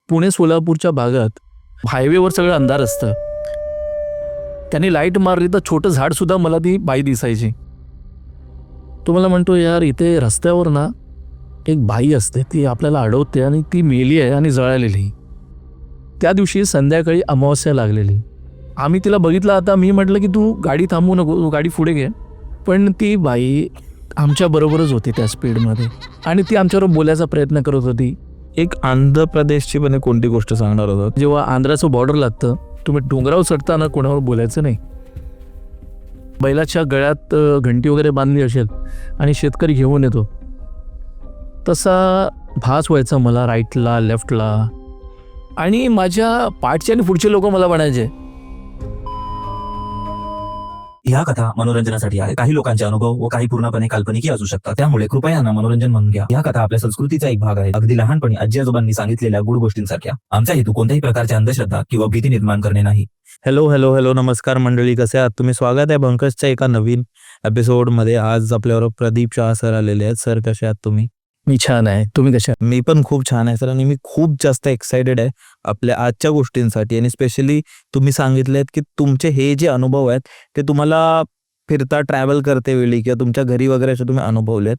पुणे सोलापूरच्या भागात हायवेवर सगळं अंधार असतं. त्यांनी लाईट मारली तर छोटं झाडसुद्धा मला ती बाई दिसायची. तो मला म्हणतो, यार इथे रस्त्यावर ना एक बाई असते, ती आपल्याला अडवते आणि ती मेली आहे आणि जळालेली. त्या दिवशी संध्याकाळी अमावस्या लागलेली. आम्ही तिला बघितलं. आता मी म्हटलं की तू गाडी थांबवू नको, तू गाडी पुढे घे. पण ती बाई आमच्याबरोबरच होती त्या स्पीडमध्ये आणि ती आमच्याबरोबर बोलायचा प्रयत्न करत होती. एक आंध्र प्रदेशची पण कोणती गोष्ट सांगणार होतात? जेव्हा आंध्राचं बॉर्डर लागतं, तुम्ही डोंगरावर चढताना कोणावर बोलायचं नाही. बैलाच्या गळ्यात घंटी वगैरे बांधली असेल आणि शेतकरी घेऊन येतो, तसा भास व्हायचा मला राईटला लेफ्टला. आणि माझ्या पाठचे आणि पुढचे लोक मला म्हणायचे, ह्या कथा मनोरंजनासाठी आहे. काही लोकांचे अनुभव व काही पूर्णपणे काल्पनिकही असू शकतात, त्यामुळे कृपया यांना मनोरंजन म्हणून घ्या. या कथा आपल्या संस्कृतीचा एक भाग आहे, अगदी लहानपणी आजी आजोबांनी सांगितलेल्या गुड गोष्टींसारख्या. आमचा हेतू कोणत्याही प्रकारच्या अंधश्रद्धा किंवा भीती निर्माण करणे नाही. हॅलो, नमस्कार मंडळी, कसे आहात तुम्ही? स्वागत आहे बंकसच्या एका नवीन एपिसोडमध्ये. आज आपल्याबरोबर प्रदीप शाह सर आलेले आहेत. सर, कसे आहात तुम्ही? मी छान आहे, तुम्ही कशा? मी पण खूप छान आहे सर, आणि मी खूप जास्त एक्साइटेड आहे आपल्या आजच्या गोष्टींसाठी. आणि स्पेशली तुम्ही सांगितलेत की तुमचे हे जे अनुभव आहेत ते तुम्हाला फिरता ट्रॅव्हल करते वेळी किंवा तुमच्या घरी वगैरे असे तुम्ही अनुभवलेत,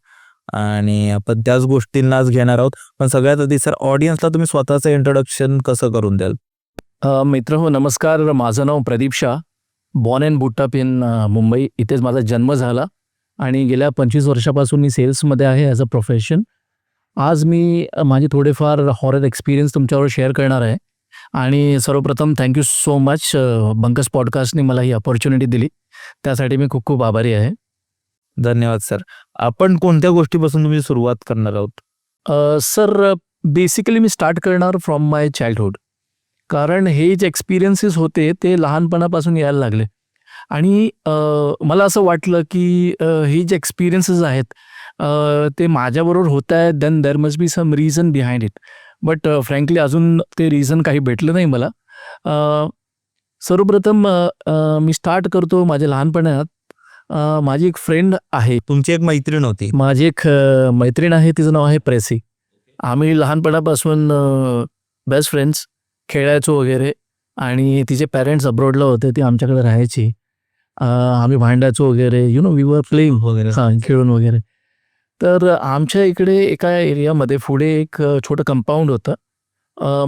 आणि आपण त्याच गोष्टींनाच घेणार आहोत. पण सगळ्यात आधी सर, ऑडियन्सला तुम्ही स्वतःचं इंट्रोडक्शन कसं करून द्याल? मित्र हो, नमस्कार. माझं नाव Pradeep Shah, born and brought up in Mumbai. इथेच माझा जन्म झाला आणि गेल्या 25 वर्षापासून मी सेल्समध्ये आहे ॲज अ प्रोफेशन. आज मी माझे थोडेफार हॉरर एक्सपिरियन्स तुमच्यावर शेअर करणार आहे. आणि सर्वप्रथम थँक्यू सो मच बंकस पॉडकास्टने मला ही अपॉर्च्युनिटी दिली, त्यासाठी मी खूप खूप आभारी आहे. धन्यवाद सर. आपण कोणत्या गोष्टीपासून तुम्ही सुरुवात करणार आहोत? सर, बेसिकली मी स्टार्ट करणार फ्रॉम माय चाइल्डहुड, कारण हे जे एक्सपिरियन्सेस होते ते लहानपणापासून यायला लागले. आणि मला असं वाटलं की हे जे एक्सपिरियन्सेस आहेत ते माझ्याबरोबर होत आहेत, then there must be some reason behind it. But frankly अजून ते रिझन काही भेटलं नाही मला. सर्वप्रथम मी स्टार्ट करतो माझ्या लहानपणात. माझी एक फ्रेंड आहे. तुमची एक मैत्रीण होती? माझी एक मैत्रीण आहे, तिचं नाव आहे प्रेसी. आम्ही लहानपणापासून बेस्ट फ्रेंड्स, खेळायचो वगैरे. आणि तिचे पॅरेंट्स अब्रॉडला होते, ती आमच्याकडे राहायची. आम्ही भांडायचो वगैरे, वी वर प्लेइंग वगैरे, खेळून वगैरे. तर आमच्या इकडे एका एरियामध्ये पुढे एक छोटं कंपाऊंड होतं.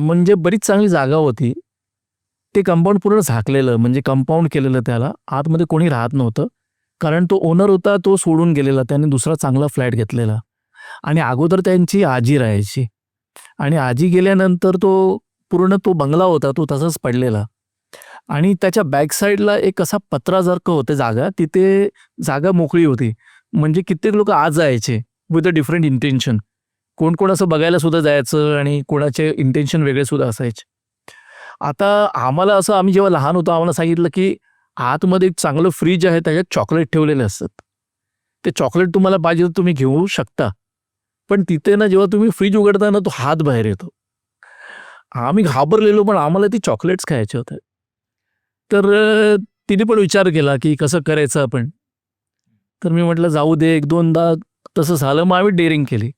म्हणजे बरीच चांगली जागा होती. ते कंपाऊंड पूर्ण झाकलेलं, म्हणजे कंपाऊंड केलेलं त्याला. आतमध्ये कोणी राहत नव्हतं, कारण तो ओनर होता तो सोडून गेलेला. त्याने दुसरा चांगला फ्लॅट घेतलेला. आणि अगोदर त्यांची आजी राहायची. आणि आजी गेल्यानंतर पूर्ण तो बंगला होता तो तसाच पडलेला. आणि त्याच्या बॅक साईडला एक असा पत्रासारखं होतं जागा, तिथे जागा मोकळी होती. म्हणजे कित्येक लोक आज जायचे विथ अ डिफरंट इंटेन्शन. कोण कोण असं बघायला सुद्धा जायचं आणि कोणाचे इंटेन्शन वेगळे सुद्धा असायचे. आता आम्हाला असं, आम्ही जेव्हा लहान होतो आम्हाला सांगितलं की आतमध्ये एक चांगलं फ्रीज आहे, त्याच्यात चॉकलेट ठेवलेले असतात. ते चॉकलेट तुम्हाला पाहिजे तर तुम्ही घेऊ शकता, पण तिथे ना जेव्हा तुम्ही फ्रीज उघडता ना तो हात बाहेर येतो. आम्ही घाबरलेलो, पण आम्हाला ती चॉकलेट्स खायचे होते. तर तिने पण विचार केला की कसं करायचं आपण. तर मी म्हटलं जाऊ दे, एक दोनदा तसं झालं, मग आम्ही डेअरिंग केली.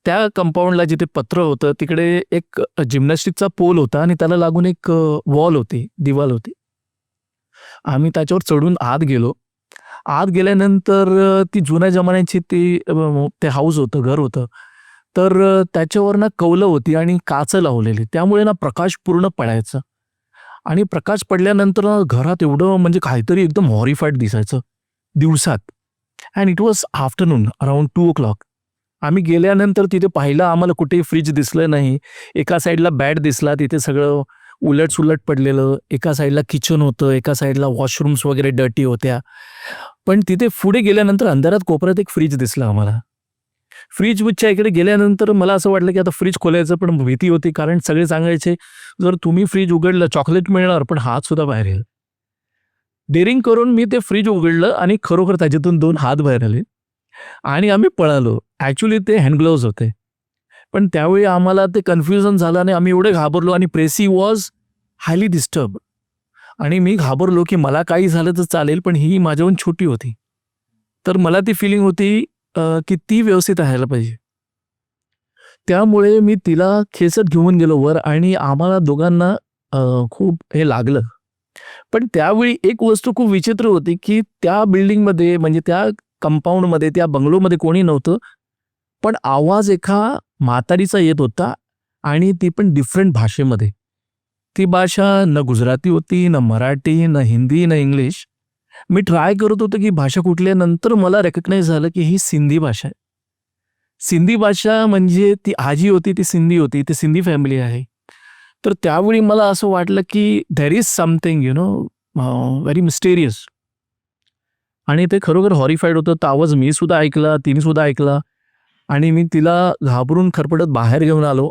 त्या कंपाऊंडला जिथे पत्र होतं तिकडे एक जिम्नॅस्टिकचा पोल होता आणि त्याला लागून एक वॉल होती, दिवाल होती. आम्ही त्याच्यावर चढून आत गेलो. आत गेल्यानंतर ती जुन्या जमान्याची ते हाऊस होतं, घर होतं. तर त्याच्यावर ना कौलं होती आणि काचं लावलेली, त्यामुळे ना प्रकाश पूर्ण पडायचा. आणि प्रकाश पडल्यानंतर घरात एवढं म्हणजे काहीतरी एकदम हॉरिफाईड दिसायचं दिवसात. And it was afternoon around 2 o'clock. आम्ही गेल्यानंतर तिथे पाहिलं, आम्हाला कुठेही फ्रीज दिसलं नाही. एका साईडला बॅट दिसला, तिथे सगळं उलटसुलट पडलेलं. एका साईडला किचन होतं, एका साईडला वॉशरूम्स वगैरे डर्टी होत्या. पण तिथे पुढे गेल्यानंतर अंधारात कोपऱ्यात एक फ्रीज दिसला आम्हाला. फ्रीजच्या इकडे गेल्यानंतर मला असं वाटलं की आता फ्रीज खोलायचं, पण भीती होती, कारण सगळे सांगायचे जर तुम्ही फ्रीज उघडलं चॉकलेट मिळणार, पण हात सुद्धा बाहेर येईल. डेअरिंग करून मी ते फ्रीज उघडलं आणि खरोखर त्याच्यातून 2 हात बाहेर आले आणि आम्ही पळालो. ॲक्च्युली ते हँडग्लोव्ज होते, पण त्यावेळी आम्हाला ते कन्फ्युजन झालं आणि आम्ही एवढे घाबरलो. आणि प्रेसी वॉज हायली डिस्टर्ब. आणि मी घाबरलो की मला काही झालं तर चालेल, पण ही माझ्याहून छोटी होती. तर मला ती फिलिंग होती की ती व्यवस्थित राहायला पाहिजे. त्यामुळे मी तिला खेचत घेऊन गेलो वर आणि आम्हाला दोघांना खूप हे लागलं. पण त्यावेळी एक वस्तू खूप विचित्र होती, की त्या बिल्डिंगमध्ये म्हणजे त्या कंपाऊंडमध्ये, त्या बंगलोमध्ये कोणी नव्हतं. पण आवाज एका म्हातारीचा येत होता आणि ती पण डिफरंट भाषेमध्ये. ती भाषा न गुजराती होती, न मराठी, न हिंदी, न इंग्लिश. मी ट्राय करत होतो की भाषा कुठली आहे. नंतर मला रेकग्नाइज झालं की ही सिंधी भाषा आहे. सिंधी भाषा म्हणजे ती आजी होती, ती सिंधी होती, ती सिंधी फॅमिली आहे. तर त्यावेळी मला असं वाटलं की there is something very mysterious. आणि ते खरोखर हॉरिफाईड होतं. तो आवाज मी सुद्धा ऐकला, तिने सुद्धा ऐकला आणि मी तिला घाबरून खरपटत बाहेर घेऊन आलो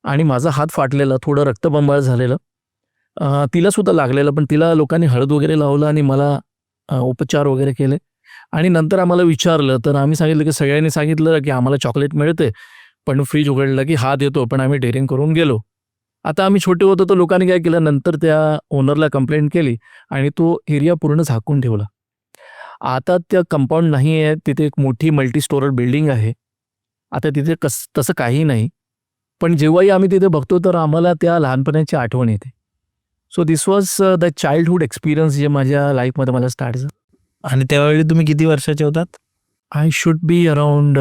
आणि माझा हात फाटलेला, थोडं रक्तबंबाळ झालेलं. तिला सुद्धा लागलेलं, पण तिला लोकांनी हळद वगैरे लावलं आणि मला उपचार वगैरे केले. आणि नंतर आम्हाला विचारलं, तर आम्ही सांगितलं की सगळ्यांनी सांगितलं की आम्हाला चॉकलेट मिळते, पण फ्रीज उघडलं की हात येतो, पण आम्ही डेअरिंग करून गेलो. आता आम्ही छोटे होतो, तर लोकांनी काय केलं, नंतर त्या ओनरला कंप्लेंट केली आणि तो एरिया पूर्ण झाकून ठेवला. आता त्या कंपाऊंड नाही आहे, तिथे एक मोठी मल्टी स्टोरर बिल्डिंग आहे. आता तिथे तसं काही नाही. पण जेव्हाही आम्ही तिथे बघतो, तर आम्हाला त्या लहानपणाची आठवण येते. So this was the childhood experience जे माझ्या लाईफमध्ये मला स्टार्ट झालं. आणि त्यावेळी तुम्ही किती वर्षाचे होतात? I should be around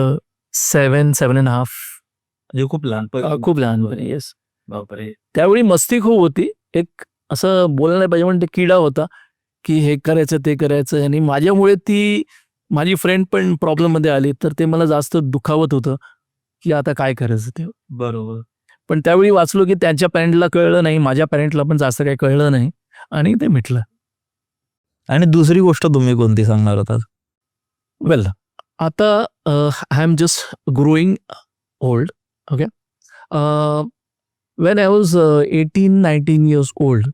7.5. म्हणजे खूप लहानपण. खूप लहानपणी. येस. बापरे. त्यावेळी मस्ती खूप होती. एक असं बोललं नाही पाहिजे, पण ते किडा होता, की हे करायचं, ते करायचं आणि माझ्यामुळे ती माझी फ्रेंड पण प्रॉब्लेममध्ये आली, तर ते मला जास्त दुखावत होतं, की आता काय करायचं ते. बरोबर. पण त्यावेळी वाचलो, की त्यांच्या पॅरेंटला कळलं नाही, माझ्या पॅरेंटला पण जास्त काही कळलं नाही आणि ते मिटलं. आणि दुसरी गोष्ट तुम्ही कोणती सांगणार होतात? वेल, आता I am just growing old. Okay. When I was 18-19 years old,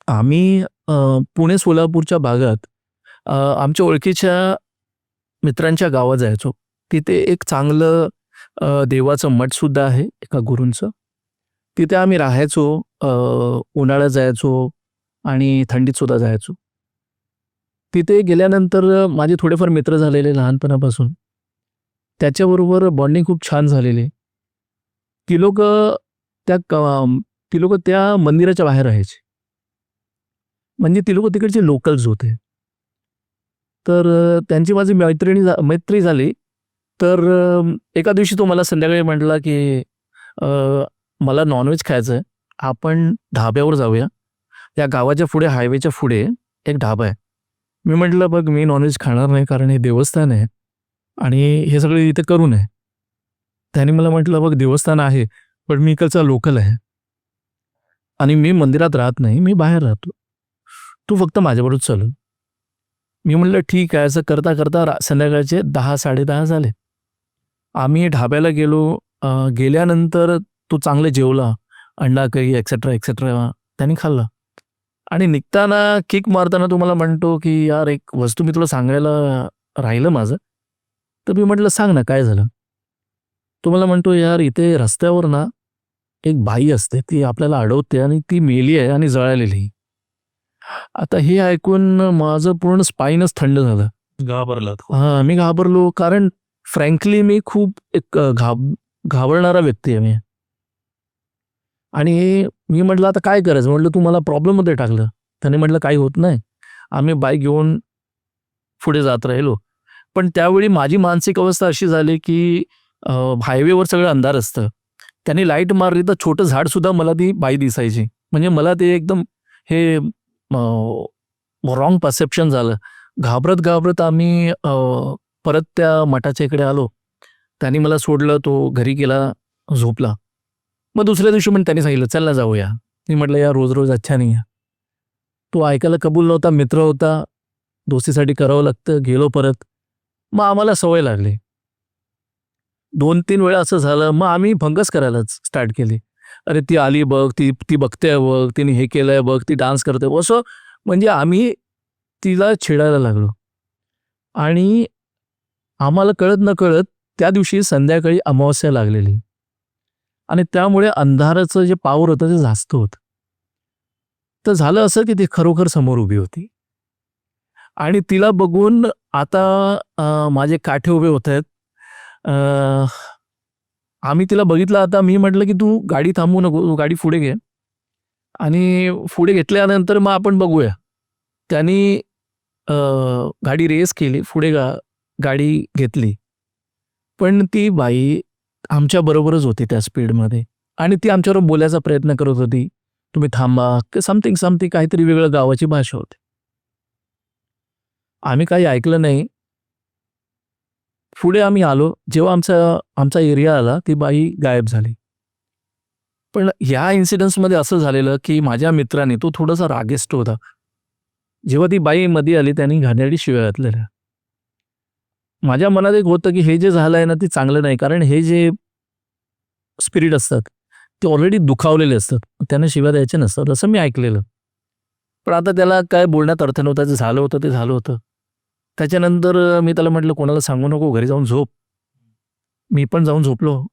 आम्ही पुणे सोलापूरच्या भागात आमच्या ओळखीच्या मित्रांच्या गावात जायचो. तिथे एक चांगलं देवाचं मठसुद्धा आहे एका गुरूंचं. तिथे आम्ही राहायचो. उन्हाळ्यात जायचो आणि थंडीतसुद्धा जायचो. तिथे गेल्यानंतर माझे थोडेफार मित्र झालेले लहानपणापासून. त्याच्याबरोबर बॉन्डिंग खूप छान झालेली. ती लोकं त्या मंदिराच्या बाहेर राहायची. म्हणजे ती लोकं तिकडचे लोकल्स होते. तर त्यांची माझी मैत्री झाली. तर एका दिवशी तो मला संध्याकाळी म्हटला, की मला नॉनव्हेज खायचं आहे. आपण ढाब्यावर जाऊया. त्या गावाच्या पुढे, हायवेच्या पुढे एक ढाबा आहे. मी म्हटलं, बघ मी नॉनव्हेज खाणार नाही, कारण हे देवस्थान आहे आणि हे सगळं इथे करू नये. त्याने मला म्हटलं, बघ देवस्थान आहे, पण मी इकडचा लोकल आहे आणि मी मंदिरात राहत नाही, मी बाहेर राहतो. तू फक्त माझ्याबरोबर चल. मी म्हटलं ठीक आहे. असं करता करता संध्याकाळचे 10-10:30 झाले. आम्ही ढाब्याला गेलो. गेल्यानंतर तो चांगलं जेवला. अंडा करी एक्सेट्रा एक्सेट्रा त्याने खाल्ला आणि निघताना किक मारताना तुम्हाला म्हणतो, की यार एक वस्तू मी तुला सांगायला राहिलं माझं. तर मी म्हटलं सांग ना काय झालं. तो मला म्हणतो, यार इथे रस्त्यावर ना एक बाई असते, ती आपल्याला अडवते आणि ती मेली आहे आणि जळालेली. आता हे ऐकून माझं पूर्ण स्पाईनच थंड झालं. घाबरलात. हां, मी घाबरलो, कारण फ्रँकली मी खूप एक घाबरणारा व्यक्ती आहे मी. आणि मी म्हटलं आता काय करायचं. म्हटलं तू मला प्रॉब्लेममध्ये टाकलं. त्याने म्हटलं काही होत नाही. आम्ही बाईक घेऊन पुढे जात राहिलो. पण त्यावेळी माझी मानसिक अवस्था अशी झाली, की हायवेवर सगळं अंधार असतं. त्याने लाईट मारली तर छोटं झाडसुद्धा मला ती बाई दिसायची. म्हणजे मला ते एकदम हे रॉंग परसेप्शन झालं. घाबरत आम्ही परत त्या मठाच्या इकडे आलो. त्याने मला सोडलं. तो घरी गेला, झोपला. मग दुसऱ्या दिवशी पण त्याने सांगितलं, चल ना जाऊया. मी म्हटलं यार रोज रोज अच्छा नाही आहे. तो ऐकायला कबूल नव्हता. मित्र होता, दोस्तीसाठी करावं लागतं. गेलो परत. मग आम्हाला सवय लागली. 2-3 वेळा असं झालं. मग आम्ही भंगच करायलाच स्टार्ट केली. अरे ती आली बघ, ती बघते बघ, तिने हे केलंय बघ, ती डान्स करते. असं म्हणजे आम्ही तिला छेडायला लागलो. आणि आम्हाला कळत नकळत त्या दिवशी संध्याकाळी अमावास्या लागलेली आणि त्यामुळे अंधाराचं जे पॉवर होतं ते जास्त होतं. तर झालं असं, की ती खरोखर समोर उभी होती आणि तिला बघून आता माझे काठे उभे होत आहेत. आम्ही तिला बघितलं. आता मी म्हटलं की तू गाडी थांबवू नको, तू गाडी पुढे घे आणि पुढे घेतल्यानंतर मग आपण बघूया. त्यांनी गाडी रेस केली, पुढे गाडी घेतली. पण ती बाई आमच्याबरोबरच होती त्या स्पीडमध्ये आणि ती आमच्याबरोबर बोलायचा प्रयत्न करत होती. तुम्ही थांबा, समथिंग काहीतरी वेगळं गावाची भाषा होती. आम्ही काही ऐकलं नाही. पुढे आम्ही आलो. जेव्हा आमचा एरिया आला, ती बाई गायब झाली. पण ह्या इन्सिडन्समध्ये असं झालेलं की माझ्या मित्राने, तो थोडासा रागिष्ट होता. जेव्हा ती बाई मध्ये आली, त्यांनी घाणेरडी शिव्या घातलेल्या. माझ्या मनात एक होतं की हे जे झालंय ना, ते चांगलं नाही. कारण हे जे स्पिरिट असतात, ते ऑलरेडी दुखावलेले असतात. त्यांना शिव्या द्यायच्या नसतात, असं मी ऐकलेलं. पण आता त्याला काय बोलण्यात अर्थ नव्हता. जे झालं होतं ते झालं होतं. त्याच्यानंतर मी त्याला म्हटलं, कोणाला सांगू नको, घरी जाऊन झोप. मी पण जाऊन झोपलो.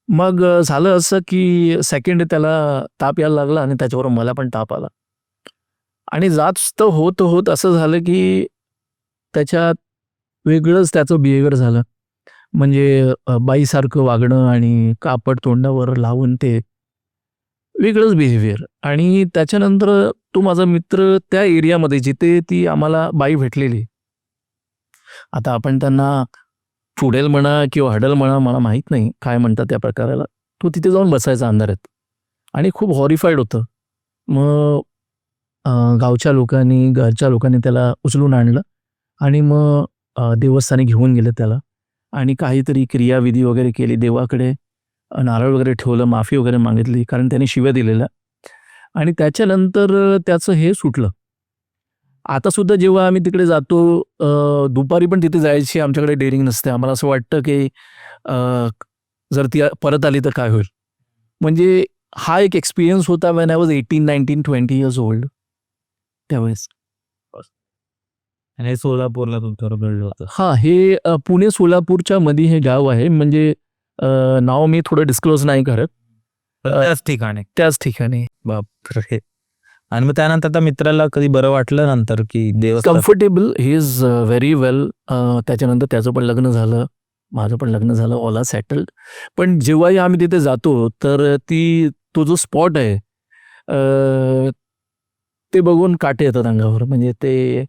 मग झालं असं की सेकंड त्याला ताप यायला लागला आणि त्याच्यावर मला पण ताप आला. आणि जास्त होत असं झालं की त्याच्यात वेगळंच त्याचं बिहेवियर झालं. म्हणजे बाईसारखं वागणं आणि कापड तोंडावर लावून ते वेगळंच बिहेवियर. आणि त्याच्यानंतर तो माझा मित्र त्या एरियामध्ये जिथे ती आम्हाला बाई भेटलेली, आता आपण त्यांना चुडेल म्हणा किंवा हडल म्हणा, मला माहीत नाही काय म्हणतात त्या प्रकाराला. तो तिथे जाऊन बसायचा अंधारात आणि खूप हॉरिफाईड होतं. मग गावच्या लोकांनी, घरच्या लोकांनी त्याला उचलून आणलं आणि मग देवस्थानी घेऊन गेले त्याला आणि काहीतरी क्रियाविधी वगैरे केली. देवाकडे नारळ वगैरे ठेवलं, माफी वगैरे मागितली, कारण त्याने शिव्या दिलेल्या. आणि त्याच्यानंतर त्याचं हे सुटलं. आता सुद्धा जेव्हा आम्ही तिकडे जातो, दुपारी पण तिथे जायची आमच्याकडे डेअरिंग नसते. आम्हाला असं वाटतं की जर ती परत आली तर काय होईल. म्हणजे हा एक एक्सपिरियन्स होता when I was 18, 19, 20 years old त्यावेळेस. आणि हे सोलापूरला तुमच्याबरोबर घडलं होतं. हां, हे पुणे सोलापूरच्या मध्ये हे गाव आहे. म्हणजे नाव मी थोडं डिस्क्लोज नाही करत. त्याच ठिकाणी. त्याच ठिकाणी. बापरे! आणि मग त्यानंतर त्या मित्राला कधी बरं वाटलं नंतर की देवस्थान? कम्फर्टेबल, ही इज व्हेरी वेल. त्याच्यानंतर त्याचं पण लग्न झालं, माझं पण लग्न झालं, ऑल आर सेटल्ड. पण जेव्हाही आम्ही तिथे जातो तर तो जो स्पॉट आहे, ते बघून काटे येतात अंगावर. म्हणजे ते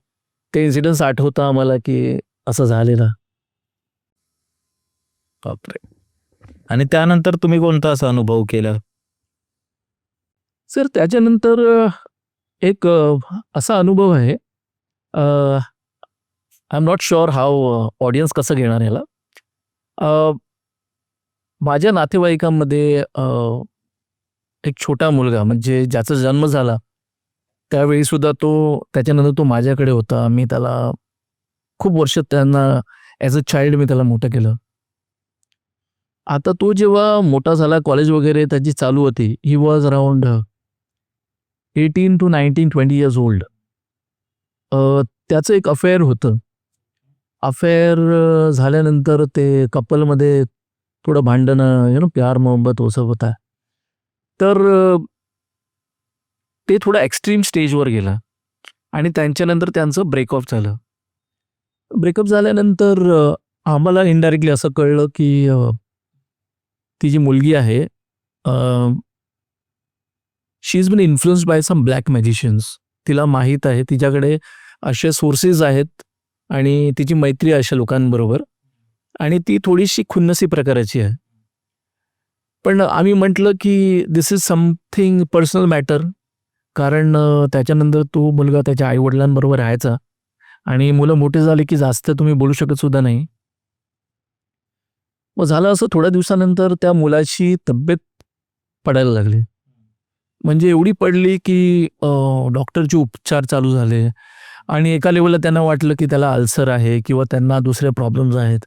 इन्सिडन्स आठवतं आम्हाला की असं झालेलं. बापरे! आणि त्यानंतर तुम्ही कोणता असा अनुभव केला? सर त्याच्यानंतर एक असा अनुभव आहे. I am not sure how audience कसं घेणार याला. माझ्या नातेवाईकांमध्ये एक छोटा मुलगा, म्हणजे ज्याचा जन्म झाला त्यावेळीसुद्धा त्याच्यानंतर तो माझ्याकडे होता. मी त्याला खूप वर्ष त्यांना ॲज अ चाइल्ड मी त्याला मोठं केलं. आता तो जेव्हा मोठा झाला, कॉलेज वगैरे त्याची चालू होती, he was around 18 to 19, 20 years old. त्याचं एक अफेअर होतं. अफेअर झाल्यानंतर ते कपलमध्ये थोडं भांडणं, प्यार मोहब्बत वो सब होता है. तर ते थोडं एक्स्ट्रीम स्टेजवर गेलं आणि त्यांच्यानंतर त्यांचं ब्रेकअप झालं. ब्रेकअप झाल्यानंतर आम्हाला इनडायरेक्टली असं कळलं की ती जी मुलगी आहे, she is been influenced by some black magicians. तिला माहीत आहे, तिच्याकडे असे सोर्सेस आहेत आणि तिची मैत्री आहे अशा लोकांबरोबर आणि ती थोडीशी खुन्नसी प्रकाराची आहे. पण आम्ही म्हटलं की दिस इज समथिंग पर्सनल मॅटर. कारण त्याच्यानंतर तो मुलगा त्याच्या आईवडिलांबरोबर राहायचा आणि मुलं मोठे झाले की जास्त तुम्ही बोलू शकत सुद्धा नाही. मग झालं असं, थोड्या दिवसानंतर त्या मुलाची तब्येत पडायला लागली. म्हणजे एवढी पडली की डॉक्टरचे उपचार चालू झाले आणि एका लेवलला त्यांना वाटलं की त्याला अल्सर आहे किंवा त्यांना दुसरे प्रॉब्लेम्स आहेत.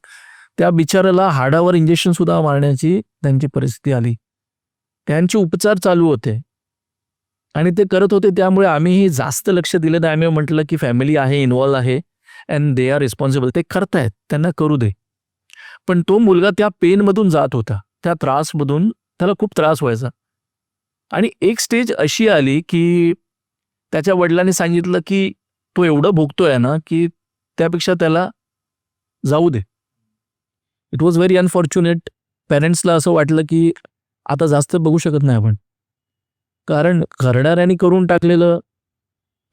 त्या बिचाराला हाडावर इंजेक्शनसुद्धा मारण्याची त्यांची परिस्थिती आली. त्यांचे उपचार चालू होते आणि ते करत होते. त्यामुळे आम्हीही जास्त लक्ष दिलं नाही. आम्ही म्हटलं की फॅमिली आहे, इन्व्हॉल्व आहे अँड दे आर रिस्पॉन्सिबल. ते करतायत, त्यांना करू दे. पण तो मुलगा त्या पेनमधून जात होता, त्या त्रासमधून त्याला खूप त्रास व्हायचा. आणि एक स्टेज अशी आली की त्याच्या वडिलांनी सांगितलं की तो एवढं भोगतोय ना की त्यापेक्षा त्याला जाऊ दे. It was very unfortunate. पेरेंट्सला असं वाटलं की आता जास्त बघू शकत नाही आपण, कारण करणाऱ्यांनी करून टाकलेलं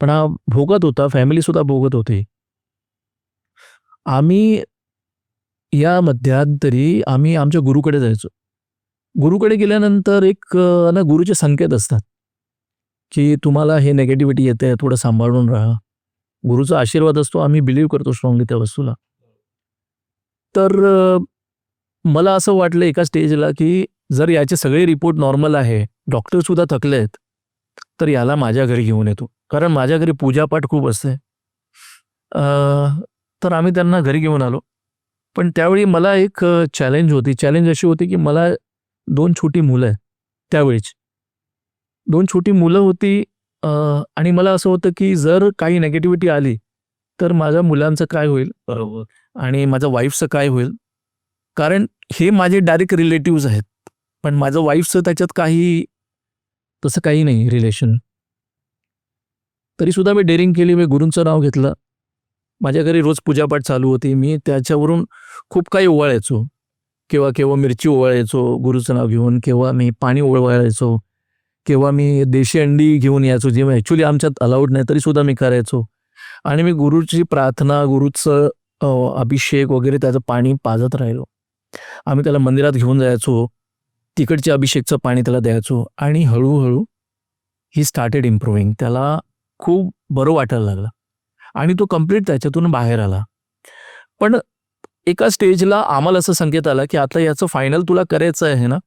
पण हा भोगत होता, फॅमिलीसुद्धा भोगत होती. आम्ही या मध्यंतरी आम्ही आमच्या गुरुकडे जायचो. गुरुकडे गेल्यानंतर एक ना गुरुचे संकेत असतात, की तुम्हाला हे निगेटिव्हिटी येते, थोडं सांभाळून राहा. गुरुचा आशीर्वाद असतो, आम्ही बिलीव्ह करतो स्ट्राँगली त्या वस्तूला. तर मला असं वाटलं एका स्टेजला, की जर याचे सगळे रिपोर्ट नॉर्मल आहे, डॉक्टरसुद्धा थकले आहेत, तर याला माझ्या घरी घेऊन येतो. कारण माझ्या घरी पूजापाठ खूप असते. अ, तर आम्ही त्यांना घरी घेऊन आलो. पण त्यावेळी मला एक चॅलेंज होती. चॅलेंज अशी होती, की मला 2 छोटी मुलं आहेत त्यावेळीची. 2 छोटी मुलं होती आणि मला असं होतं, की जर काही निगेटिव्हिटी आली, तर माझ्या मुलांचं काय होईल? बरोबर. आणि माझ्या वाईफचं काय होईल? कारण हे माझे डायरेक्ट रिलेटिव्हज आहेत. पण माझं वाईफचं त्याच्यात काही तसं काही नाही रिलेशन. तरीसुद्धा मी डेअरिंग केली. मी गुरूंचं नाव घेतलं. माझ्या घरी रोज पूजापाठ चालू होती. मी त्याच्यावरून खूप काही ओवाळायचो. केव्हा मिरची ओवाळायचो गुरूचं नाव घेऊन, केव्हा मी पाणी ओवाळायचो, केव्हा मी देशी अंडी घेऊन यायचो, जे ॲक्च्युली आमच्यात अलाउड नाही तरीसुद्धा मी करायचो. आणि मी गुरुची प्रार्थना, गुरुचं अभिषेक वगैरे त्याचं पाणी पाजत राहिलो. आम्ही त्याला मंदिरात घेऊन जायचो. तिकडच्या अभिषेकचं पाणी त्याला द्यायचो आणि हळूहळू ही स्टार्टेड इम्प्रूव्हिंग. त्याला खूप बरं वाटायला लागलं आणि तो कंप्लीट त्याच्यातून बाहेर आला. पण एका स्टेजला आम्हाला असं संकेत आला, की आता याचं फायनल तुला करायचं आहे ना,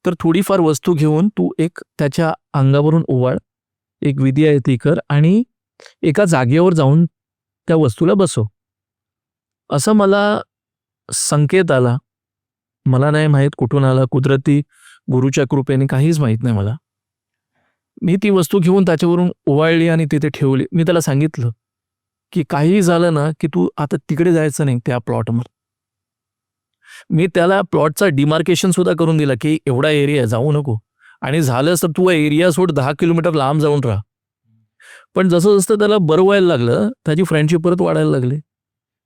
तर थोडीफार वस्तू घेऊन तू एक त्याच्या अंगावरून ओवाळ, एक विधी आहे ती कर आणि एका जागेवर जाऊन त्या वस्तूला बसव. असं मला संकेत आला. मला नाही माहीत कुठून आला, कुदरती गुरुच्या कृपेने काहीच माहीत नाही मला. मी ती वस्तू घेऊन त्याच्यावरून ओवाळली आणि तिथे ठेवली. मी त्याला सांगितलं, की काहीही झालं ना, की तू आता तिकडे जायचं नाही त्या प्लॉटवर. मी त्याला प्लॉटचा डिमार्केशन सुद्धा करून दिला, की एवढा एरिया जाऊ नको आणि झालंच तर तू एरिया सोड 10 किलोमीटर लांब जाऊन राहा. पण जसं त्याला बरं व्हायला लागलं, त्याची फ्रेंडशिप परत वाढायला लागली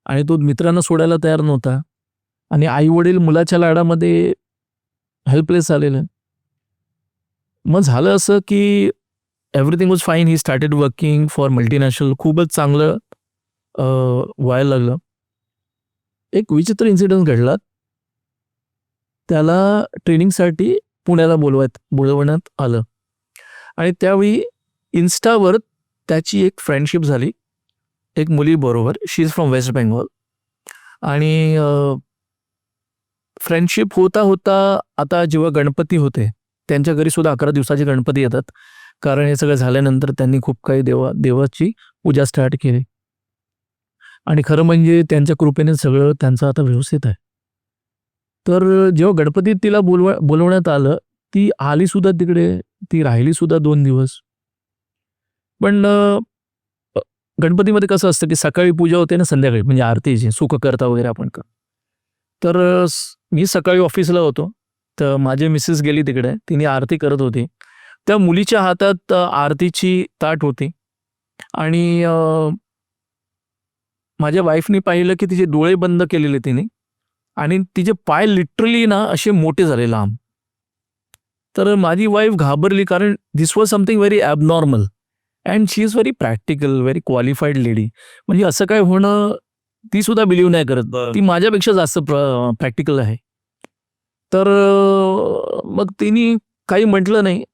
आणि तो मित्रांना सोडायला तयार नव्हता आणि आई-वडील मुलाच्या लाडामध्ये हेल्पलेस झालेले. मग झालं असं, की everything was fine. He started working for multinational. खूपच चांगलं व्हायला लागलं. एक विचित्र इन्सिडेंट घडला. त्याला ट्रेनिंगसाठी पुण्याला बोलवण्यात आलं आणि त्यावेळी इन्स्टावर त्याची एक फ्रेंडशिप झाली एक मुलीबरोबर. शी इज फ्रॉम वेस्ट बेंगॉल आणि फ्रेंडशिप होता आता जेव्हा गणपती होते, त्यांच्या घरी सुद्धा 11 दिवसाचे गणपती येतात. कारण हे सगळं झाल्यानंतर त्यांनी खूप काही देवाची पूजा स्टार्ट केली आणि खरं म्हणजे त्यांच्या कृपेने सगळं त्यांचं आता व्यवस्थित आहे. तर जेव्हा गणपतीत तिला बोलवण्यात आलं, ती आली सुद्धा तिकडे, ती राहिली सुद्धा 2 दिवस. पण गणपतीमध्ये कसं असतं, की सकाळी पूजा होते ना संध्याकाळी म्हणजे आरतीची सुखकर्ता वगैरे आपण तर मी सकाळी ऑफिसला होतो. तर माझी मिसेस गेली तिकडे, तिने आरती करत होती. त्या मुलीच्या हातात आरतीची ताट होती आणि माझ्या वाईफनी पाहिलं, की तिचे डोळे बंद केलेले तिने आणि तिचे पाय लिटरली ना असे मोठे झाले लांब. तर माझी वाईफ घाबरली कारण this was something very abnormal and she is very practical, very qualified lady. म्हणजे असं काय होणं ती सुद्धा बिलीव्ह नाही करत. ती माझ्यापेक्षा जास्त प्रॅक्टिकल आहे. तर मग तिने काही म्हटलं नाही.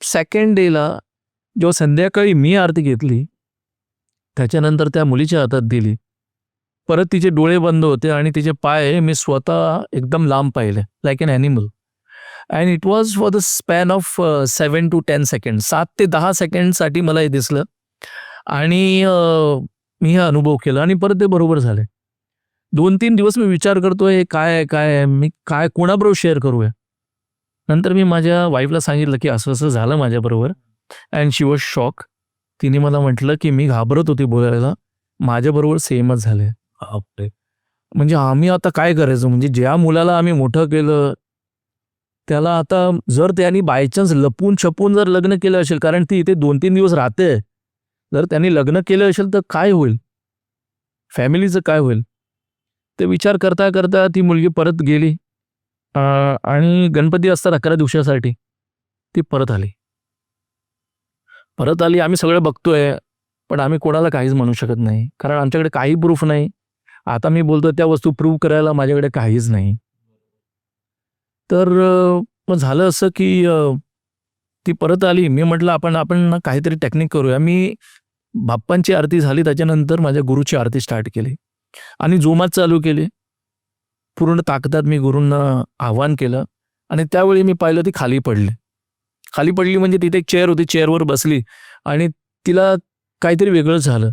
सेकंड डेला जेव्हा संध्याकाळी मी आरती घेतली, त्याच्यानंतर त्या मुलीच्या हातात दिली. परत तिचे डोळे बंद होते आणि तिचे पाय मी स्वतः एकदम लांब पाहिले, like an animal. And it was for the span of 7 to 10 second. 7 ते 10 सेकंडसाठी मला हे दिसलं आणि मी हा अनुभव केला आणि परत ते बरोबर झाले. 2-3 दिवस मी विचार करतोय काय आहे, मी काय कोणाबरोबर शेअर करूया. नंतर मी माझ्या वाईफला सांगितलं, की असं झालं माझ्याबरोबर अँड शी वॉज शॉक. तिने मला म्हटलं, की मी घाबरत होती बोलायला, माझ्याबरोबर सेमच झाले. म्हणजे आम्ही आता काय करायचं? म्हणजे ज्या मुलाला आम्ही मोठं केलं, त्याला आता जर त्यांनी बाय चान्स लपून छपून जर लग्न केलं असेल, कारण ती इथे 2-3 दिवस राहते, जर त्यांनी लग्न केलं असेल तर काय होईल? फॅमिलीचं काय होईल? ते विचार करता ती मुलगी परत गेली आणि गणपती असतात 11 दिवसासाठी. ती परत आली. आम्ही सगळं बघतोय, पण आम्ही कोणाला काहीच म्हणू शकत नाही. कारण आमच्याकडे काही प्रूफ नाही. आता मी बोलतोय त्या वस्तू प्रूव्ह करायला माझ्याकडे काहीच नाही. तर मग झालं असं की ती परत आली. मी म्हटलं आपण ना काहीतरी टेक्निक करूया. मी बाप्पांची आरती झाली, त्याच्यानंतर माझ्या गुरुची आरती स्टार्ट केली आणि जोमात चालू केली. पूर्ण ताकदात मी गुरूंना आव्हान केलं आणि त्यावेळी मी पाहिलं ती खाली पडली म्हणजे तिथे एक चेअर होती, चेअरवर बसली आणि तिला काहीतरी वेगळंच झालं.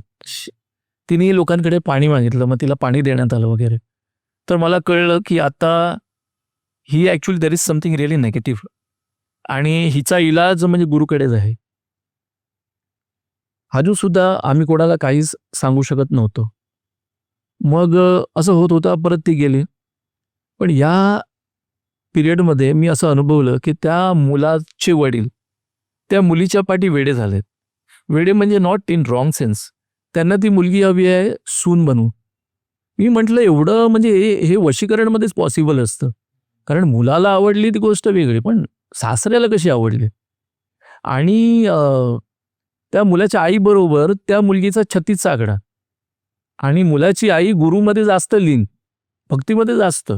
तिने लोकांकडे पाणी मागितलं, मग तिला पाणी देण्यात आलं वगैरे. तर मला कळलं की आता ही actually there is something really negative आणि हिचा इलाज म्हणजे गुरुकडेच आहे. अजून सुद्धा आम्ही कोणाला काहीच सांगू शकत नव्हतो. मग असं होत होतं, परत ती गेली. पण या पिरियडमध्ये मी असं अनुभवलं की त्या मुलाचे वडील त्या मुलीच्या पाठी वेडे झालेत. वेडे म्हणजे नॉट इन रॉंग सेन्स. त्यांना ती मुलगी हवी आहे सून बनवून. मी म्हटलं एवढं म्हणजे हे वशीकरणमध्येच पॉसिबल असतं. कारण मुलाला आवडली ती गोष्ट वेगळी, पण सासऱ्याला कशी आवडली? आणि त्या मुलाच्या आईबरोबर त्या मुलगीचा 36 आकडा आणि मुलाची आई गुरुमध्ये जास्त लीन, भक्तीमध्ये जास्त.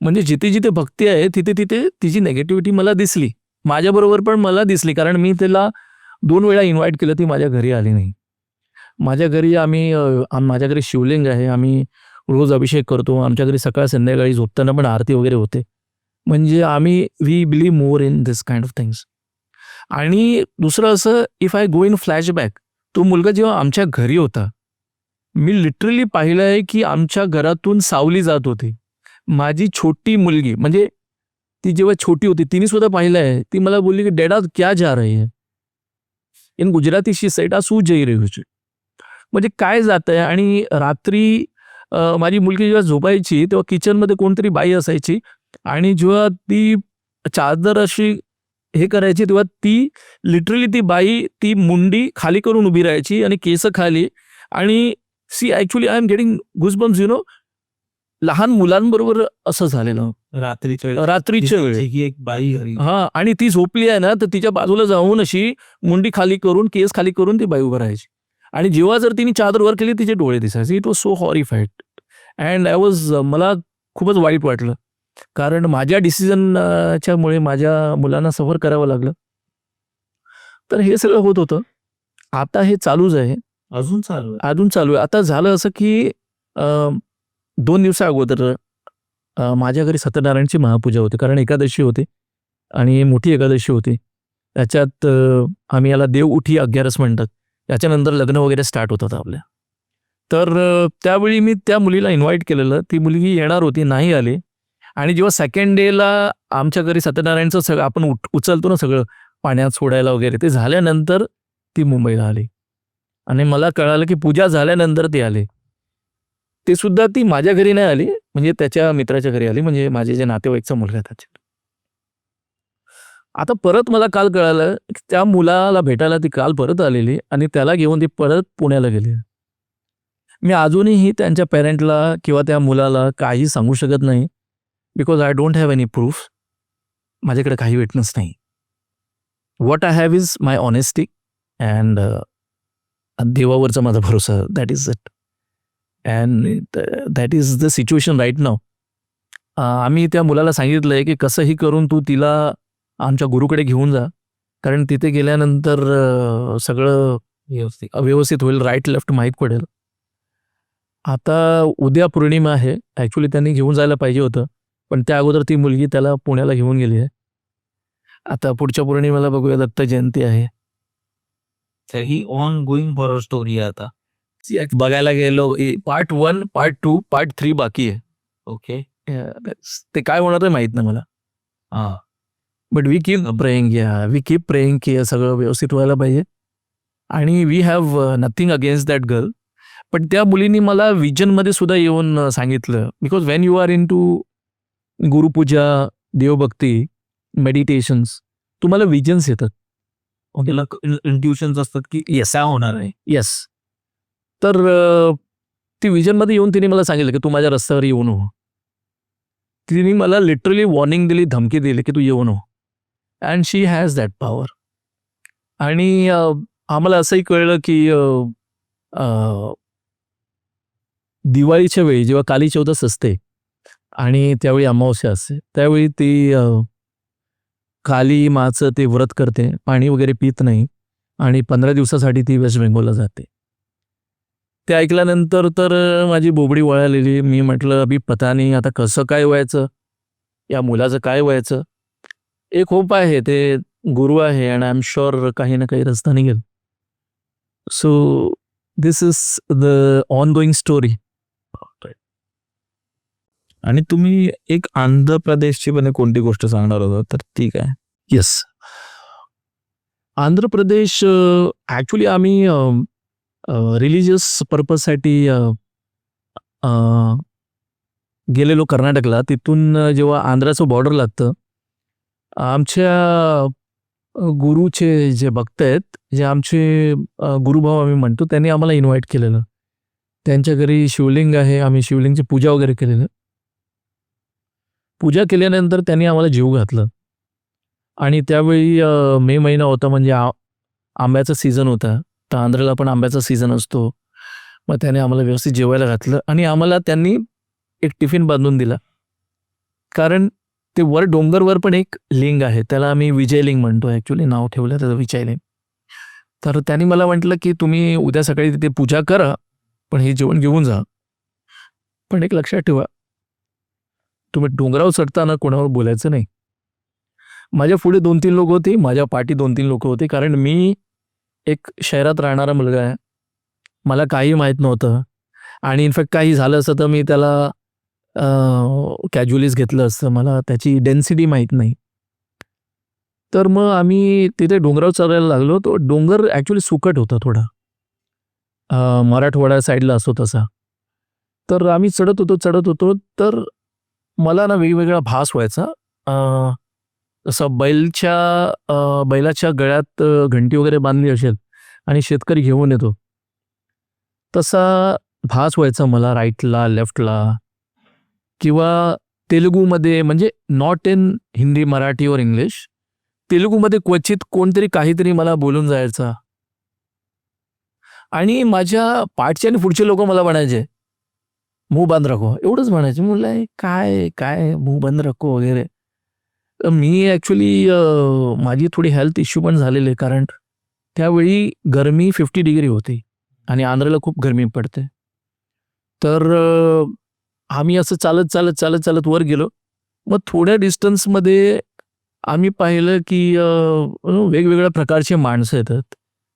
म्हणजे जिथे जिथे भक्ती आहे तिथे तिथे तिची नेगेटिव्हिटी मला दिसली. माझ्याबरोबर पण मला दिसली, कारण मी तिला 2 वेळा इन्व्हाइट केलं, ती माझ्या घरी आली नाही. माझ्या घरी माझ्या घरी शिवलिंग आहे, आम्ही रोज अभिषेक करतो. आमच्या घरी सकाळ संध्याकाळी झोपताना पण आरती वगैरे होते. म्हणजे we believe more in this kind of things. आणि दुसरं असं, if I go in flashback, तो मुलगा जेव्हा आमच्या घरी होता, मी लिटरली पाहिलं आहे की आमच्या घरातून सावली जात होती. माझी छोटी मुलगी, म्हणजे ती जेव्हा छोटी होती तिने सुद्धा पाहिलं आहे. ती मला बोलली की डॅडा क्या जा रही है? इन गुजराती शी सेड आ सू जई रही होती. म्हणजे काय जात आहे? आणि रात्री माझी मुलगी जेव्हा झोपायची तेव्हा किचनमध्ये कोणतरी बाई असायची आणि जेव्हा ती चादर अशी हे करायची तेव्हा ती लिटरली ती बाई ती मुंडी खाली करून उभी राहायची आणि केस खाली. आणि see actually I am getting goosebumps लहान मुलांबरोबर असं झालेलं रात्रीच्या वेळी. एक बाई घरी. हा, आणि ती झोपली आहे ना, तर तिच्या बाजूला जाऊन अशी मुंडी खाली करून केस खाली करून ती बाई उभं राहायची. आणि जेव्हा जर तिने चादर वर केली तिचे डोळे दिसायचे. इट वॉज सो हॉरिफाईड अँड मला खूपच वाईट वाटलं, कारण माझ्या डिसिजनच्यामुळे माझ्या मुलांना सफर करावं लागलं. तर हे सगळं होत होतं. आता हे चालूच आहे, अजून चालू आहे. आता झालं असं की 2 दिवसा अगोदर माझ्या घरी सत्यनारायणची महापूजा होती, कारण एकादशी होती आणि मोठी एकादशी होती. त्याच्यात आम्ही याला देव उठी 11 म्हणतात. त्याच्यानंतर लग्न वगैरे स्टार्ट होतात आपल्या. तर त्यावेळी मी त्या मुलीला इन्व्हाइट केलेलं. ती मुलगी येणार होती, नाही आली. आणि जेव्हा सेकंड डेला आमच्या घरी सत्यनारायणचं सगळं आपण उचलतो ना सगळं पाण्यात सोडायला वगैरे, ते झाल्यानंतर ती मुंबईला आली आणि मला कळालं की पूजा झाल्यानंतर ती आली. ते सुद्धा ती माझ्या घरी नाही आली, म्हणजे त्याच्या मित्राच्या घरी आली, म्हणजे माझे जे नातेवाईकचा मुलगा आहे त्याच्या. आता परत मला काल कळालं की त्या मुलाला भेटायला ती काल परत आलेली आणि त्याला घेऊन ती परत पुण्याला गेली. मी अजूनही त्यांच्या पेरेंटला किंवा त्या मुलाला काही सांगू शकत नाही, because I don't have any proof. माझ्याकडे काही विटनेस नाही. What I have is my honesty and देवावरचा माझा भरोसा. That is it and that is the situation right now. आम्ही त्या मुलाला सांगितलं आहे की कसंही करून तू तिला आमच्या गुरुकडे घेऊन जा, कारण तिथे गेल्यानंतर सगळं व्यवस्थित होईल, राईट लेफ्ट माहीत पडेल. आता उद्या पौर्णिमा आहे, ॲक्च्युली त्यांनी घेऊन जायला पाहिजे होतं, पण त्या अगोदर ती मुलगी त्याला पुण्याला घेऊन गेली आहे. आता पुढच्या पौर्णिमेला बघूया, दत्त जयंती आहे. तर ही ऑन गोईंग फॉर स्टोरी आहे आता. बघायला गेलो पार्ट 1, पार्ट 2, पार्ट 3 बाकी आहे. ओके. ते काय होणार आहे माहीत नाही मला. बट वी कीप प्रेइंग की सगळं व्यवस्थित व्हायला पाहिजे. आणि we have nothing against that girl. पण त्या मुलींनी मला विजनमध्ये सुद्धा येऊन सांगितलं, because when you are into गुरुपूजा, देवभक्ती, मेडिटेशन्स, तुम्हाला विजन्स येतात. इंट्युशन्स असतात की येस होणार आहे. येस. तर ती विजनमध्ये येऊन तिने मला सांगितलं की तू माझ्या रस्त्यावर येऊ नको. तिने मला लिटरली वॉर्निंग दिली, धमकी दिली की तू येऊ नको. And she has that power. आणि आम्हाला असंही कळलं की दिवाळीच्या वेळी जेव्हा काली चौदस असते आणि त्यावेळी अमावस्या असते, त्यावेळी ती काली माचं ते व्रत करते, पाणी वगैरे पित नाही आणि 15 दिवसासाठी ती वेस्ट बेंगॉलला जाते. ते ऐकल्यानंतर तर माझी बोबडी वळालेली. मी म्हटलं अभि पता नाही आता कसं काय व्हायचं, या मुलाचं काय व्हायचं. एक होप आहे, ते गुरु आहे आणि आय एम शुअर काही ना काही रस्ता निघेल. So this is the ongoing story. आणि तुम्ही एक आंध्र प्रदेशची पण एक कोणती गोष्ट सांगणार होता, तर ती काय? येस, आंध्र प्रदेश ॲक्च्युली आम्ही रिलिजियस पर्पजसाठी गेलेलो कर्नाटकला. तिथून जेव्हा आंध्राचं बॉर्डर लागतं, आमच्या गुरुचे जे भक्त आहेत, जे आमचे गुरुभाव आम्ही म्हणतो, त्यांनी आम्हाला इन्व्हाइट केलेलं. त्यांच्या घरी शिवलिंग आहे, आम्ही शिवलिंगची पूजा वगैरे केलेलं. पूजा केल्यानंतर त्यांनी आम्हाला जेवू घातलं आणि त्यावेळी मे महिना होता, म्हणजे आंब्याचा सीझन होता. तर आंध्राला पण आंब्याचा सीझन असतो. मग त्याने आम्हाला व्यवस्थित जेवायला घातलं आणि आम्हाला त्यांनी एक टिफिन बांधून दिला. कारण ते वर डोंगरवर पण एक लिंग आहे, त्याला आम्ही विजयलिंग म्हणतो. ॲक्च्युली नाव ठेवलं त्याचं विजयलिंग. तर त्यांनी मला म्हटलं की तुम्ही उद्या सकाळी तिथे पूजा करा, पण हे जेवण घेऊन जा. पण एक लक्षात ठेवा, तुम्ही डोंगरावर चढताना कोणावर बोलायचं नाही. माझ्या पुढे 2-3 लोक होती, माझ्या पाठी 2-3 लोक होती. कारण मी एक शहरात राहणारा मुलगा आहे, मला काही माहीत नव्हतं आणि इनफॅक्ट काही झालं असतं तर मी त्याला कॅज्युअलीच घेतलं असतं. मला त्याची डेन्सिटी माहीत नाही. तर मग आम्ही तिथे डोंगरावर चढायला लागलो. तो डोंगर ॲक्च्युली सुकट होता थोडा, मराठवाडा साईडला असतो तसा. तर आम्ही चढत होतो. तर मला ना वेगवेगळा भास व्हायचा. जसं बैलाच्या गळ्यात घंटी वगैरे बांधली असेल आणि शेतकरी घेऊन येतो, तसा भास व्हायचा मला राईटला, लेफ्टला. किंवा तेलुगूमध्ये, म्हणजे नॉट इन हिंदी, मराठी और इंग्लिश, तेलुगूमध्ये क्वचित कोणतरी काहीतरी मला बोलून जायचा. आणि माझ्या पाठचे आणि पुढचे लोक मला म्हणायचे मुंह बंद रखो, एवढंच म्हणायचे. म्हणलं काय काय मुंह बंद रखो वगैरे. मी ॲक्च्युली माझी थोडी हेल्थ इश्यू पण झालेले, कारण त्यावेळी गरमी 50 डिग्री होती आणि आंध्राला खूप गरमी पडते. तर आम्ही असं चालत वर गेलो. मग थोड्या डिस्टन्समध्ये आम्ही पाहिलं की वेगवेगळ्या प्रकारचे माणसं येतात.